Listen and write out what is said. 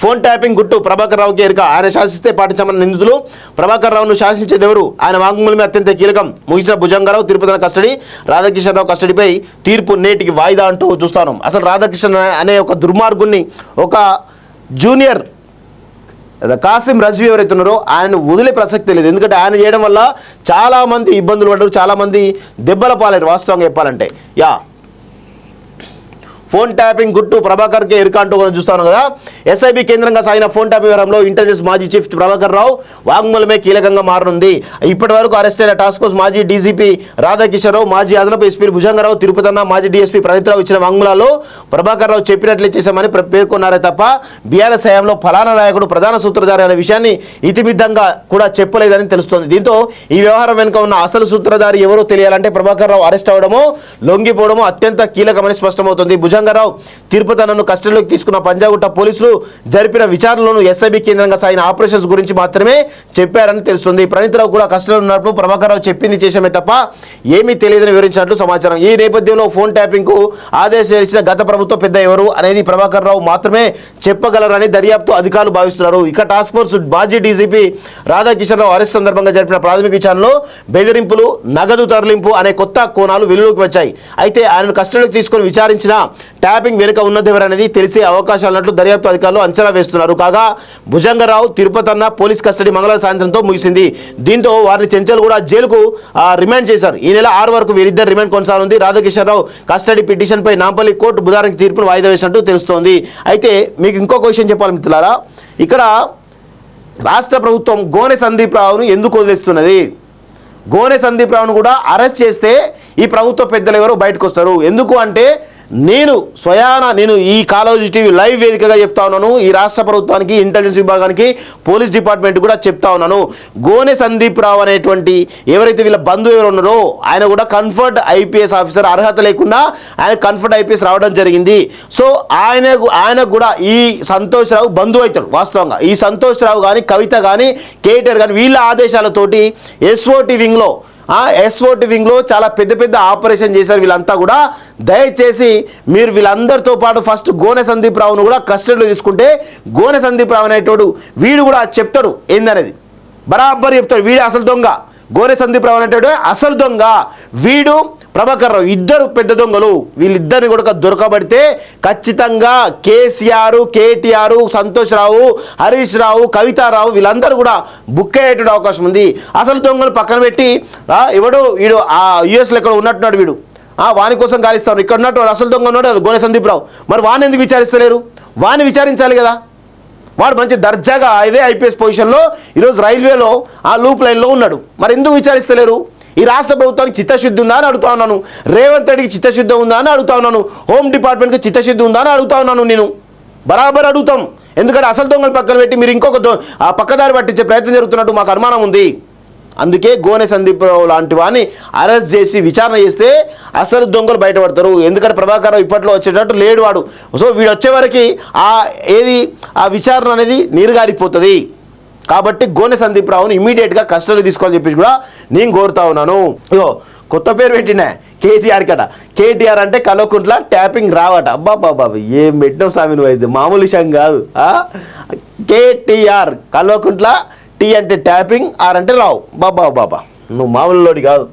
Phone tapping గుట్టు ప్రభాకర్ రావుకి ఎరుక. ఆయన శాసిస్తే పాటించమన్న నిందితులు. ప్రభాకర్ రావును శాసించేది ఎవరు? ఆయన వాంగ్మూలమే అత్యంత కీలకం. ముగిసిన భుజంగారావు తిరుపతి కస్టడీ, రాధాకిషన్ రావు కస్టడీపై తీర్పు నేటికి వాయిదా అంటూ చూస్తాను. అసలు రాధాకిషన్ అనే ఒక దుర్మార్గుణ్ణి, ఒక జూనియర్ కాసిం రజ్వీ ఎవరైతే ఉన్నారో ఆయన వదిలే ప్రసక్తి లేదు. ఎందుకంటే ఆయన చేయడం వల్ల చాలామంది ఇబ్బందులు పడ్డారు, చాలామంది దెబ్బల పాలయ్యారు వాస్తవంగా చెప్పాలంటే. ఫోన్ ట్యాపింగ్ గుట్టు ప్రభాకర్కి ఎరుక అంటూ కూడా చూస్తాను కదా. ఎస్ఐబి కేంద్రంగా సాగిన ఫోన్ ట్యాపింగ్ వ్యవహారంలో ఇంటెలిజెన్స్ మాజీ చీఫ్ ప్రభాకర్ రావు వాంగ్మూలమే కీలకంగా మారనుంది. ఇప్పటి వరకు అరెస్ట్ అయిన టాస్క్ ఫోర్స్ మాజీ డీజీపీ రాధాకిషన్ రావు, మాజీ అదనపు ఎస్పీ భుజంగరావు, తిరుపతన్న, మాజీ డీఎస్పీ ప్రణీత్రావు ఇచ్చిన వాంగ్మూలాల్లో ప్రభాకర్ రావు చెప్పినట్లే చేశామని పేర్కొన్నారే తప్ప బీఆర్ఎస్ హయాంలో ఫలానా నాయకుడు ప్రధాన సూత్రధారి అనే విషయాన్ని ఇతిమిద్దంగా కూడా చెప్పలేదని తెలుస్తోంది. దీంతో ఈ వ్యవహారం వెనుక ఉన్న అసలు సూత్రధారి ఎవరో తెలియాలంటే ప్రభాకర్ రావు అరెస్ట్ అవడమో లొంగిపోవడమో అత్యంత కీలకమని స్పష్టమవుతుంది. భుజంగరావు తిరుపతన్నను కస్టడీలోకి తీసుకున్న పంజాగుట్ట పోలీసులు జరిపిన విచారణలోనూ ఎస్ఐబి కేంద్రంగా సాగిన ఆపరేషన్స్ గురించి మాత్రమే చెప్పారని తెలుస్తుంది. ప్రణీత్రావు కూడా కస్టడీలో ఉన్నప్పుడు ప్రభాకర్ రావు చెప్పింది చేశామే తప్ప ఏమీ తెలియదని వివరించినట్లు సమాచారం. ఈ నేపథ్యంలో ఫోన్ ట్యాపింగ్ కు ఆదేశాలు ఇచ్చిన గత ప్రభుత్వం పెద్ద ఎవరు అనేది ప్రభాకర్ రావు మాత్రమే చెప్పగలరని దర్యాప్తు అధికారులు భావిస్తున్నారు. ఇక టాస్క్ ఫోర్స్ మాజీ డీజీపీ రాధాకిషన్ రావు అరెస్ట్ సందర్భంగా జరిపిన ప్రాథమిక విచారణలో బెదిరింపులు, నగదు తరలింపు అనే కొత్త కోణాలు వెలుగులోకి వచ్చాయి. అయితే ఆయనను కస్టడీలోకి తీసుకుని విచారించిన ట్యాపింగ్ వెనుక ఉన్నదెవరనేది తెలిసే అవకాశాలున్నట్లు దర్యాప్తు అధికారులు అంచనా వేస్తున్నారు. కాగా భుజంగరావు తిరుపతన్న పోలీస్ కస్టడీ మంగళవారం సాయంత్రంతో ముగిసింది. దీంతో వారిని చెంచల్ కూడా జైలుకు రిమాండ్ చేశారు. ఈ నెల 6 వరకు వీరిద్దరు రిమాండ్ కొనసాగుంది. రాధాకిషన్ రావు కస్టడీ పిటిషన్పై నాంపల్లి కోర్టు బుధవారం తీర్పును వాయిదా వేసినట్టు తెలుస్తోంది. అయితే మీకు ఇంకొక విషయం చెప్పాలి మిత్రులారా, ఇక్కడ రాష్ట్ర ప్రభుత్వం గోనె సందీప్ రావును ఎందుకు వదిలేస్తున్నది? గోనె సందీప్ రావును కూడా అరెస్ట్ చేస్తే ఈ ప్రభుత్వ పెద్దలు ఎవరు బయటకు వస్తారు. ఎందుకు అంటే నేను ఈ కాలేజీ టీవీ లైవ్ వేదికగా చెప్తా ఉన్నాను. ఈ రాష్ట్ర ప్రభుత్వానికి, ఇంటెలిజెన్స్ విభాగానికి, పోలీస్ డిపార్ట్మెంట్ కూడా చెప్తా ఉన్నాను. గోనె సందీప్ రావు అనేటువంటి ఎవరైతే వీళ్ళ బంధువు ఎవరు ఉన్నారో ఆయన కూడా కన్ఫర్డ్ ఐపీఎస్ ఆఫీసర్, అర్హత లేకుండా ఆయన కన్ఫర్డ్ ఐపీఎస్ రావడం జరిగింది. సో ఆయనకు కూడా ఈ సంతోష్ రావు బంధువు అవుతాడు. వాస్తవంగా ఈ సంతోష్ రావు కానీ, కవిత కానీ, కేటీఆర్ కానీ వీళ్ళ ఆదేశాలతోటి ఎస్ఓటి వింగ్లో చాలా పెద్ద పెద్ద ఆపరేషన్ చేశారు వీళ్ళంతా కూడా. దయచేసి మీరు వీళ్ళందరితో పాటు ఫస్ట్ గోనె సందీప్ రావును కూడా కస్టడీలో తీసుకుంటే గోనె సందీప్ రావు అనేటోడు వీడు కూడా చెప్తాడు ఏందనేది, బరాబర్ చెప్తాడు. వీడు అసలు దొంగ. గోనె సందీప్ రావు అనేటోడు అసలు దొంగ, వీడు ప్రభాకర్ రావు ఇద్దరు పెద్ద దొంగలు. వీళ్ళిద్దరిని కూడా దొరకబడితే ఖచ్చితంగా కేసీఆర్, కేటీఆర్, సంతోష్ రావు, హరీష్ రావు, కవితారావు వీళ్ళందరూ కూడా బుక్ అయ్యేటువంటి అవకాశం ఉంది. అసలు దొంగలు పక్కన పెట్టి వీడు యుఎస్లో ఎక్కడ ఉన్నట్టున్నాడు వీడు, వాని కోసం గాలిస్తారు. ఇక్కడ ఉన్నట్టు అసలు దొంగ ఉన్నాడు అది గోనె సందీప్ రావు. మరి వాడిని ఎందుకు విచారిస్తలేరు? వాడిని విచారించాలి కదా. వాడు మంచి దర్జాగా ఇదే ఐపీఎస్ పొజిషన్లో ఈరోజు రైల్వేలో లూప్ లైన్లో ఉన్నాడు. మరి ఎందుకు విచారిస్తలేరు? ఈ రాష్ట్ర ప్రభుత్వానికి చిత్తశుద్ధి ఉందా అని అడుగుతా ఉన్నాను. రేవంత్ రెడ్డికి చిత్తశుద్ధి ఉందా అని అడుగుతా ఉన్నాను. హోమ్ డిపార్ట్మెంట్కి చిత్తశుద్ధి ఉందా అని అడుగుతా ఉన్నాను. నేను బరాబర్ అడుగుతాం. ఎందుకంటే అసలు దొంగలు పక్కన పెట్టి మీరు ఇంకొక పక్కదారి పట్టించే ప్రయత్నం జరుగుతున్నట్టు మాకు అనుమానం ఉంది. అందుకే గోనె సందీప్ రావు లాంటి వాడిని అరెస్ట్ చేసి విచారణ చేస్తే అసలు దొంగలు బయటపడతారు. ఎందుకంటే ప్రభాకర్ రావు ఇప్పట్లో వచ్చేటట్టు లేడు వాడు. సో వీడు వచ్చే వరకు ఆ విచారణ అనేది నీరుగారిపోతుంది. కాబట్టి గోనె సందీప్ రావుని ఇమీడియట్గా కస్టడీ తీసుకోవాలని చెప్పేసి కూడా నేను కోరుతా ఉన్నాను. కొత్త పేరు పెట్టినా కేటీఆర్ కట. కేటీఆర్ అంటే కల్వకుంట్ల ట్యాపింగ్ రావట. అబ్బాబాబా ఏం పెట్టినావు స్వామి నువ్వు, అయితే మామూలు విషయం కాదు. కేటీఆర్ కల్వకుంట్ల, టీ అంటే ట్యాపింగ్, ఆర్ అంటే రావు. బాబా నువ్వు మామూలు లోడి కాదు.